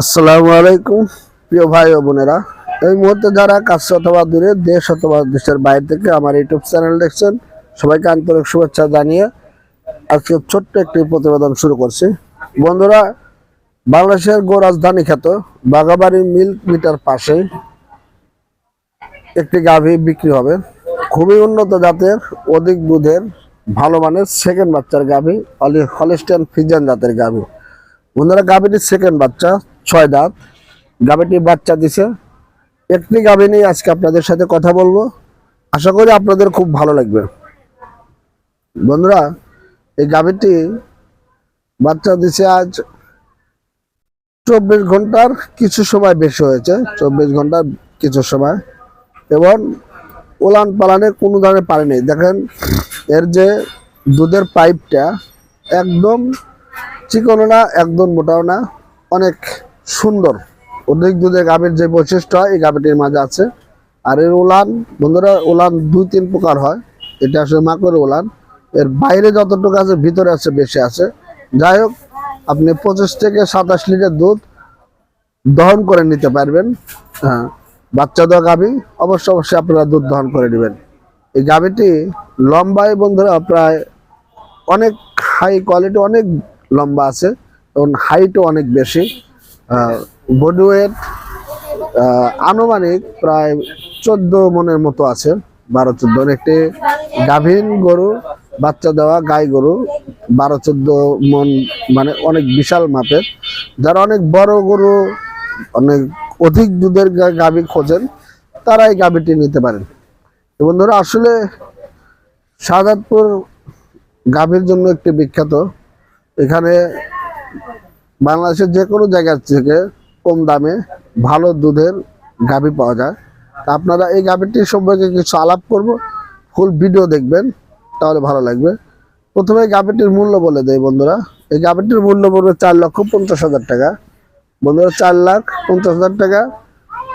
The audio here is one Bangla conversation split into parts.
আসসালামু আলাইকুম প্রিয় ভাই ও বোনেরা, এই মুহূর্তে যারা কাছে অথবা দূরে, দেশ অথবা দেশের বাইরে থেকে আমার ইউটিউব চ্যানেল দেখছেন, সবাইকে আন্তরিক শুভেচ্ছা জানিয়ে আজকে ছোট্ট একটি প্রতিবেদন শুরু করছি। বন্ধুরা, বাংলাদেশের গো রাজধানী খ্যাত বাঘাবাড়ি মিল্ক মিটার পাশে একটি গাভী বিক্রি হবে। খুবই উন্নত জাতের, অধিক দুধের, ভালো মানের সেকেন্ড বাচ্চার গাভী, হলিস্টিয়ান ফ্রিজিয়ান জাতের গাভী। বন্ধুরা, গাভীটির সেকেন্ড বাচ্চা, 6 দাঁত। গাভীটি বাচ্চা দিছে। একটি গাভী নিয়ে আজকে আপনাদের সাথে কথা বলবো, আশা করি আপনাদের খুব ভালো লাগবে। বন্ধুরা, এই গাভীটি বাচ্চা দিছে আজ 24 ঘন্টার কিছু সময় বেশি হয়েছে, 24 ঘন্টার কিছু সময়, এবং উলান পালানে কোনো ধরনের পানি নেই। দেখেন, এর যে দুধের পাইপটা একদম চিকনও না, একদম মোটাও না, অনেক সুন্দর। অধিক দুধের গাভীর যে বৈশিষ্ট্য হয় এই গাভীটির মাঝে আছে। আর এর উলান, বন্ধুরা, উলান 2-3 প্রকার হয়। এটা আসলে মাকড় উলান, এর বাইরে যতটুকু আছে ভিতরে আছে বেশি আছে। যাই হোক, আপনি 25 থেকে 27 লিটার দুধ দহন করে নিতে পারবেন। হ্যাঁ, বাচ্চা দেওয়া গাভী অবশ্যই আপনারা দুধ দহন করে নেবেন। এই গাভীটি লম্বায় বন্ধুরা প্রায় অনেক হাই কোয়ালিটি, অনেক লম্বা আছে এবং হাইটও অনেক বেশি। বডি ওয়েট আনুমানিক প্রায় 14 মনের মতো আছে, 12-14। একটি গাভীন গরু, বাচ্চা দেওয়া গাই গরু 12-14 মন, মানে অনেক বিশাল মাপের। যারা অনেক বড় গরু, অনেক অধিক দুধের গাভী খোঁজেন, তারা এই গাভীটি নিতে পারেন। বন্ধুরা, আসলে শাহজাদপুর গাভীর জন্য একটি বিখ্যাত। এখানে বাংলাদেশের যে কোনো জায়গা থেকে কম দামে ভালো দুধের গাভী পাওয়া যায়। আপনারা এই গাভীটির সম্পর্কে কিছু আলাপ করব, ফুল ভিডিও দেখবেন, তাহলে ভালো লাগবে। প্রথমে গাভীটির মূল্য বলে দেয় বন্ধুরা। এই গাভীটির মূল্য পড়বে 4,50,000 টাকা। বন্ধুরা, 4,50,000 টাকা।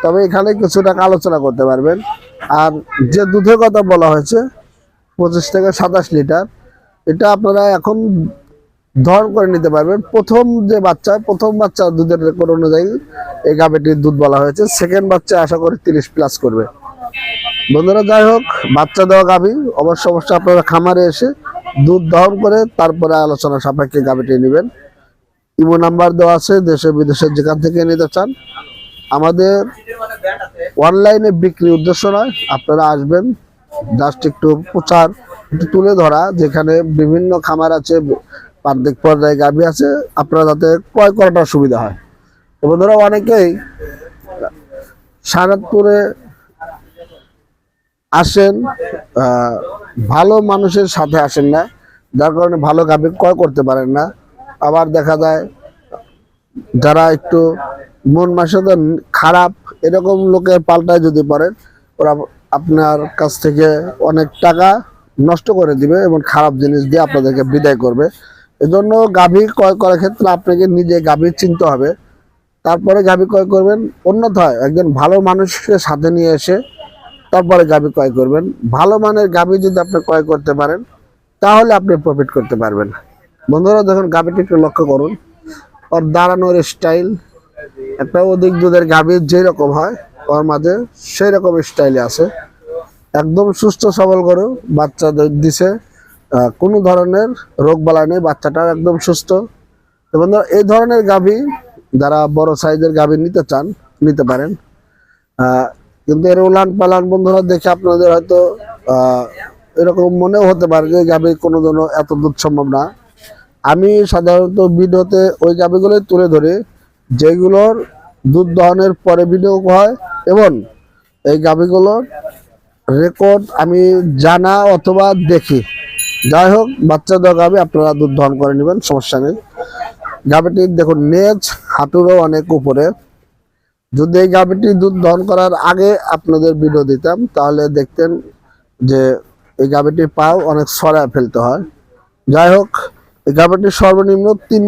তবে এখানে কিছু টাকা আলোচনা করতে পারবেন। আর যে দুধের কথা বলা হয়েছে 25 থেকে 27 লিটার, এটা আপনারা এখন দহন করে নিতে পারবেন। প্রথম বাচ্চা দুধের রেকর্ড অনুযায়ী এই গাভীটির দুধ বলা হয়েছে। সেকেন্ড বাচ্চা আশা করি 30 প্লাস করবে। বন্ধুরা, যাই হোক, বাচ্চা দেওয়া গাভী অবশ্যই আপনারা খামারে এসে দুধ দহন করে তারপরে আলোচনা সাপেক্ষে গাভীটি নেবেন। ইমো নাম্বার দেওয়া আছে, দেশে বিদেশে যেখান থেকে নিতে চান। আমাদের অনলাইনে বিক্রি উদ্দেশ্য নয়, আপনারা আসবেন, জাস্ট একটু প্রচার, একটু তুলে ধরা, যেখানে বিভিন্ন খামার আছে, প্রত্যেক পর্যায়ে গাভী আছে, আপনারা যাতে ক্রয় করাটা সুবিধা হয়। এবং ধরো অনেকেই শাহজাদপুরে আসেন, ভালো মানুষের সাথে আসেন না, যার কারণে ভালো গাভী ক্রয় করতে পারেন না। আবার দেখা যায় যারা একটু মন মানসিকতা খারাপ, এরকম লোকের পাল্টায় যদি পড়েন, ওরা আপনার কাছ থেকে অনেক টাকা নষ্ট করে দিবে এবং খারাপ জিনিস দিয়ে আপনাদেরকে বিদায় করবে। এজন্য গাভী ক্রয় করার ক্ষেত্রে আপনাকে নিজে গাভী চিনতে হবে, তারপরে গাভী ক্রয় করবেন। অন্যথায় একজন ভালো মানুষকে সাথে নিয়ে এসে তারপরে গাভী ক্রয় করবেন। ভালো মানের গাভী যদি আপনি ক্রয় করতে পারেন, তাহলে আপনি প্রফিট করতে পারবেন। বন্ধুরা, দেখুন গাভীটি একটু লক্ষ্য করুন, ওর দাঁড়ানোর স্টাইল, একটা অধিক দুধের গাভীর যেরকম হয় ওর মাঝে সেই রকম স্টাইলে আছে। একদম সুস্থ সবল গরু, বাচ্চা দিছে, কোনো ধরনের রোগ বালা নেই, বাচ্চাটা একদম সুস্থ। এবং এই ধরনের গাভী যারা বড় সাইজের গাভী নিতে চান, নিতে পারেন। কিন্তু এর উলান পালান বন্ধুরা দেখে আপনাদের হয়তো এরকম মনেও হতে পারে যে গাভী কোনো জন্য এত দুধ সম্ভব না। আমি সাধারণত ভিডিওতে ওই গাভীগুলোই তুলে ধরি যেগুলোর দুধ দহনের পরে ভিডিও হয়, এবং এই গাভীগুলোর রেকর্ড আমি জানা অথবা দেখি। যাই হোক, বাচ্চা দেওয়া গাভী আপনারা দুধ দহন করে নেবেন, সমস্যা নেই। গাভীটির দেখুন নেজ হাঁটুরও অনেক উপরে। যদি এই গাভীটি দুধ দহন করার আগে আপনাদের ভিডিও দিতাম, তাহলে দেখতেন যে এই গাভীটির পাও অনেক সরায় ফেলতে হয়। যাই হোক, এই গাভীটির সর্বনিম্ন 3